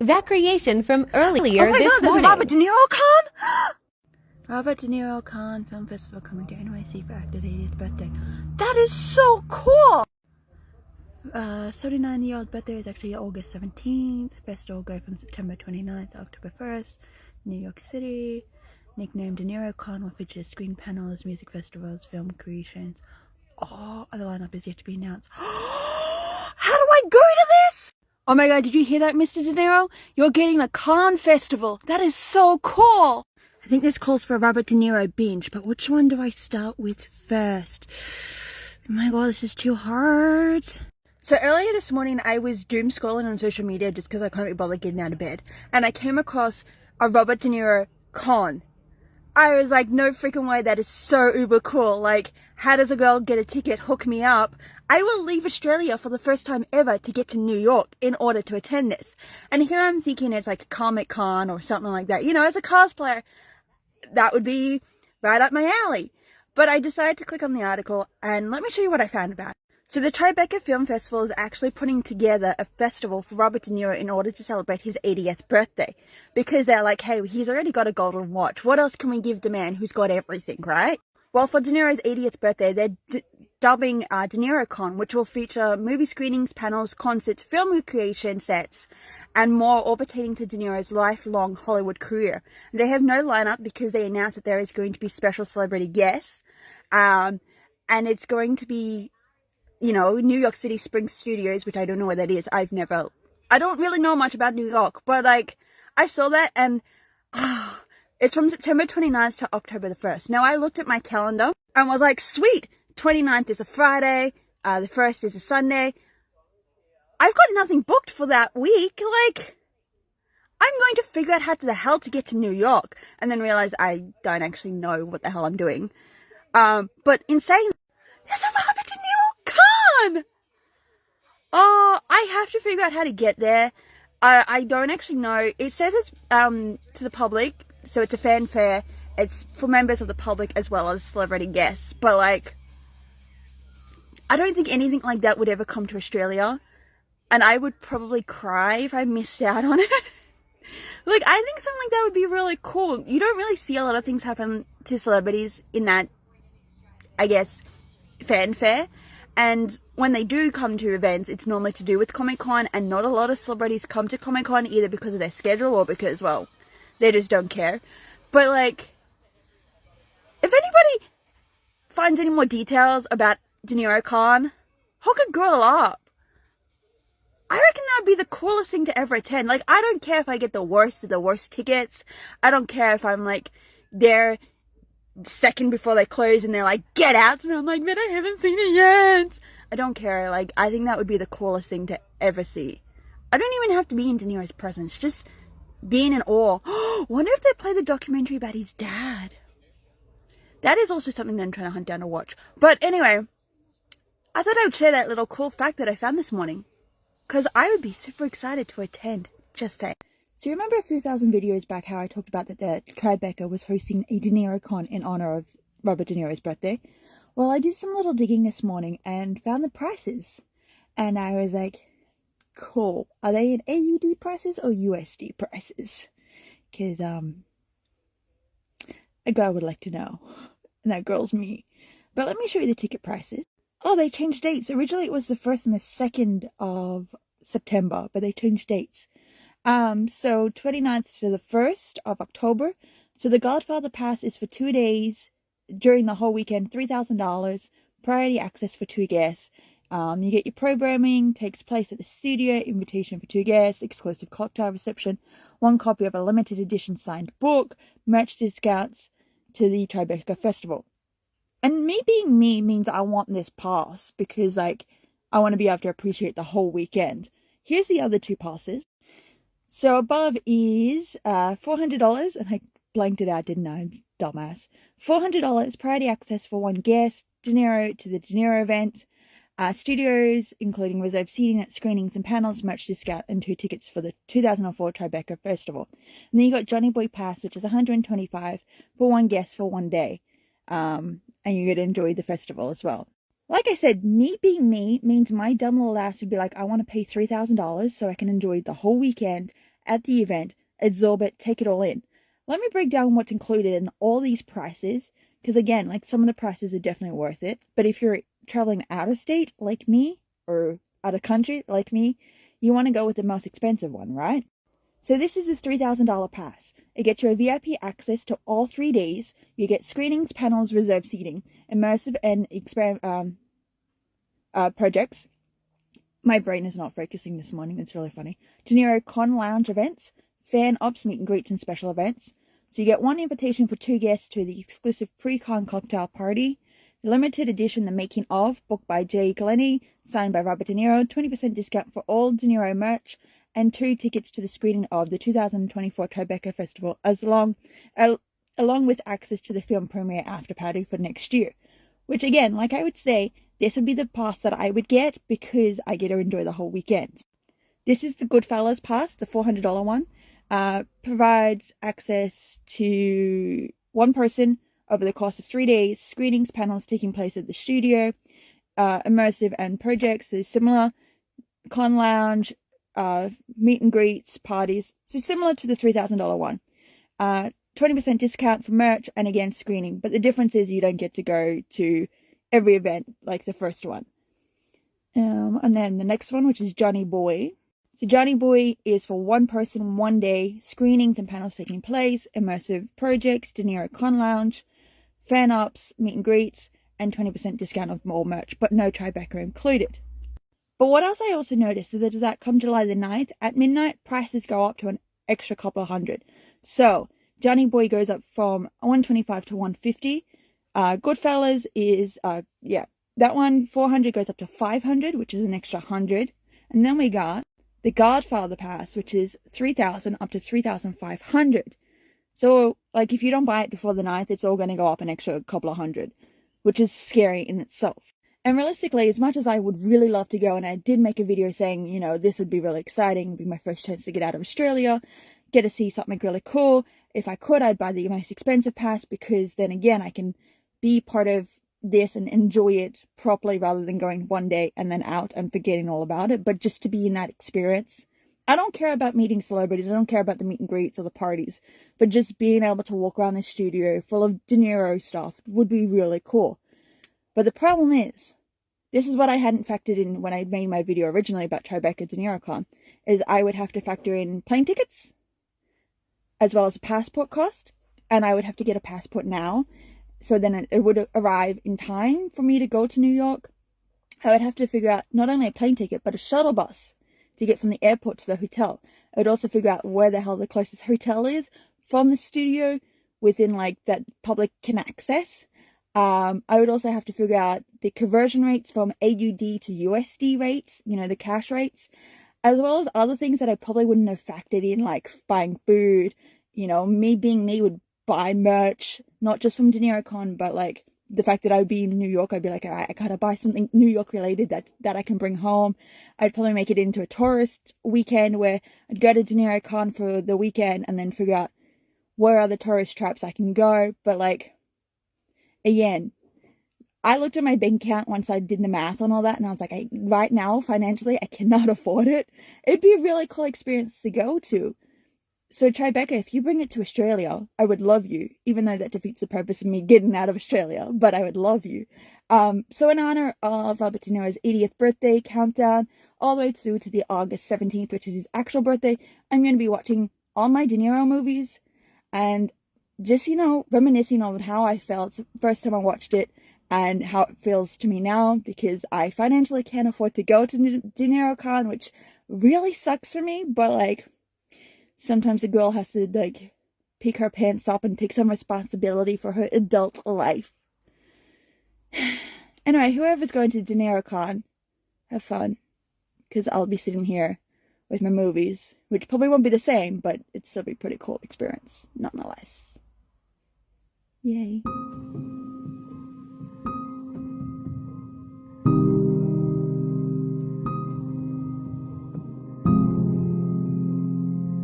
That creation from earlier oh my this God, there's morning. a Robert De Niro con? Robert De Niro Con Film Festival coming to NYC for actor's 80th birthday. That is so cool! 79-year-old birthday is actually August 17th. Festival go from September 29th to October 1st. New York City. Nicknamed DeNiro Con will feature screen panels, music festivals, film creations. Oh, the lineup is yet to be announced. How do I go to this? Oh my God, did you hear that, Mr. De Niro? You're getting a con festival. That is so cool. I think this calls for a Robert De Niro binge, but which one do I start with first? Oh my God, this is too hard. So earlier this morning, I was doom scrolling on social media just because I couldn't be bothered getting out of bed. And I came across a Robert De Niro con. I was like, no freaking way, that is so uber cool. Like, how does a girl get a ticket? Hook me up. I will leave Australia for the first time ever to get to New York in order to attend this. And here I'm thinking it's like a Comic Con or something like that. You know, as a cosplayer, that would be right up my alley. But I decided to click on the article and let me show you what I found about it. So the Tribeca Film Festival is actually putting together a festival for Robert De Niro in order to celebrate his 80th birthday. Because they're like, hey, he's already got a golden watch. What else can we give the man who's got everything, right? Well, for De Niro's 80th birthday, they're dubbing De Niro Con, which will feature movie screenings, panels, concerts, film recreation sets, and more all pertaining to De Niro's lifelong Hollywood career. They have no lineup because they announced that there is going to be special celebrity guests. And it's going to be, you know, New York City Spring Studios, which I don't know what that is. I don't really know much about New York, but like, I saw that and it's from September 29th to October the 1st. Now I looked at my calendar and was like, sweet, 29th is a Friday, the 1st is a Sunday. I've got nothing booked for that week. Like, I'm going to figure out how the hell to get to New York and then realize I don't actually know what the hell I'm doing. But in saying, there's a Robert De Niro con! Oh, I have to figure out how to get there. I don't actually know. It says it's to the public, so it's a fanfare. It's for members of the public as well as celebrity guests. But like, I don't think anything like that would ever come to Australia. And I would probably cry if I missed out on it. Like, I think something like that would be really cool. You don't really see a lot of things happen to celebrities in that, I guess, fanfare. And when they do come to events, it's normally to do with Comic Con, and not a lot of celebrities come to Comic Con either because of their schedule or because, well, they just don't care. But like, if anybody finds any more details about De Niro Con, hook a girl up. I reckon that would be the coolest thing to ever attend. Like, I don't care if I get the worst of the worst tickets. I don't care if I'm like there second before they close and they're like, get out, and I'm like, man, I haven't seen it yet. I don't care. Like, I think that would be the coolest thing to ever see. I don't even have to be in De Niro's presence, just being in awe. Wonder if they play the documentary about his dad. That is also something that I'm trying to hunt down to watch. But anyway, I thought I would share that little cool fact that I found this morning, because I would be super excited to attend. Just say. So you remember a few thousand videos back how I talked about that the Tribeca was hosting a De Niro Con in honor of Robert De Niro's birthday? Well, I did some little digging this morning and found the prices. And I was like, cool. Are they in AUD prices or USD prices? Because, a girl would like to know. And that girl's me. But let me show you the ticket prices. Oh, they changed dates. Originally it was the 1st and the 2nd of September, but they changed dates. So 29th to the 1st of October. So the Godfather Pass is for 2 days during the whole weekend, $3,000, priority access for 2 guests. You get your programming, takes place at the studio, invitation for 2 guests, exclusive cocktail reception, 1 copy of a limited edition signed book, merch discounts to the Tribeca Festival. And me being me means I want this pass because, like, I want to be able to appreciate the whole weekend. Here's the other 2 passes. So above is $400, and I blanked it out, didn't I, dumbass? $400, priority access for 1 guest, De Niro to the De Niro event, studios, including reserved seating at screenings and panels, merch discount, and 2 tickets for the 2004 Tribeca Festival. And then you got Johnny Boy Pass, which is $125 for 1 guest for 1 day, and you get to enjoy the festival as well. Like I said, me being me means my dumb little ass would be like, I want to pay $3,000 so I can enjoy the whole weekend at the event, absorb it, take it all in. Let me break down what's included in all these prices, because again, like some of the prices are definitely worth it. But if you're traveling out of state like me, or out of country like me, you want to go with the most expensive one, right? So this is the $3,000 pass. It gets you a VIP access to all 3 days. You get screenings, panels, reserved seating, immersive and projects. My brain is not focusing this morning. It's really funny. DeNiro Con Lounge events, fan ops, meet and greets, and special events. So you get one invitation for 2 guests to the exclusive pre-con cocktail party. The limited edition The Making Of, book by Jay Glennie, signed by Robert De Niro, 20% discount for all De Niro merch, and 2 tickets to the screening of the 2024 Tribeca Festival, along with access to the film premiere after party for next year. Which again, like I would say, this would be the pass that I would get because I get to enjoy the whole weekend. This is the Goodfellas pass, the $400 one. Provides access to one person over the course of 3 days, screenings, panels taking place at the studio, immersive and projects. So similar, con lounge, meet and greets, parties. So similar to the $3,000 one. 20% discount for merch and again screening. But the difference is you don't get to go to every event like the first one. And then the next one, which is Johnny Boy. So Johnny Boy is for one person, 1 day, screenings and panels taking place, immersive projects, De Niro Con Lounge, fan ops, meet and greets, and 20% discount of more merch, but no Tribeca included. But what else I also noticed is that come July the 9th, at midnight, prices go up to an extra couple of hundred. So Johnny Boy goes up from $125 to $150. Goodfellas is, that one, $400 goes up to $500, which is an extra $100. And then we got the Godfather Pass, which is $3,000 up to $3,500. So, like, if you don't buy it before the 9th, it's all going to go up an extra couple of hundred, which is scary in itself. And realistically, as much as I would really love to go, and I did make a video saying, you know, this would be really exciting, it'd be my first chance to get out of Australia, get to see something really cool. If I could, I'd buy the most expensive pass, because then again, I can be part of this and enjoy it properly rather than going 1 day and then out and forgetting all about it. But just to be in that experience. I don't care about meeting celebrities. I don't care about the meet and greets or the parties. But just being able to walk around the studio full of De Niro stuff would be really cool. But the problem is, this is what I hadn't factored in when I made my video originally about Tribeca De Niro Con, is I would have to factor in plane tickets, as well as a passport cost, and I would have to get a passport now, so then it would arrive in time for me to go to New York. I would have to figure out not only a plane ticket, but a shuttle bus to get from the airport to the hotel. I would also figure out where the hell the closest hotel is from the studio within, like, that public can access. I would also have to figure out the conversion rates from AUD to USD rates, you know, the cash rates, as well as other things that I probably wouldn't have factored in, like buying food. You know, me being me would buy merch, not just from De Niro Con, but like the fact that I would be in New York, I'd be like, all right, I gotta buy something New York related that I can bring home. I'd probably make it into a tourist weekend where I'd go to De Niro Con for the weekend and then figure out where are the tourist traps I can go. But like, again, I looked at my bank account once I did the math on all that, and I was like, right now, financially, I cannot afford it. It'd be a really cool experience to go to. So Tribeca, if you bring it to Australia, I would love you, even though that defeats the purpose of me getting out of Australia, but I would love you. So in honor of Robert De Niro's 80th birthday countdown, all the way through to the August 17th, which is his actual birthday, I'm going to be watching all my De Niro movies, and just, you know, reminiscing on how I felt first time I watched it, and how it feels to me now, because I financially can't afford to go to De Niro Con, which really sucks for me, but like, sometimes a girl has to, like, pick her pants up and take some responsibility for her adult life. Anyway, whoever's going to De Niro Con, have fun. Because I'll be sitting here with my movies, which probably won't be the same, but it'd still be a pretty cool experience, nonetheless. Yay.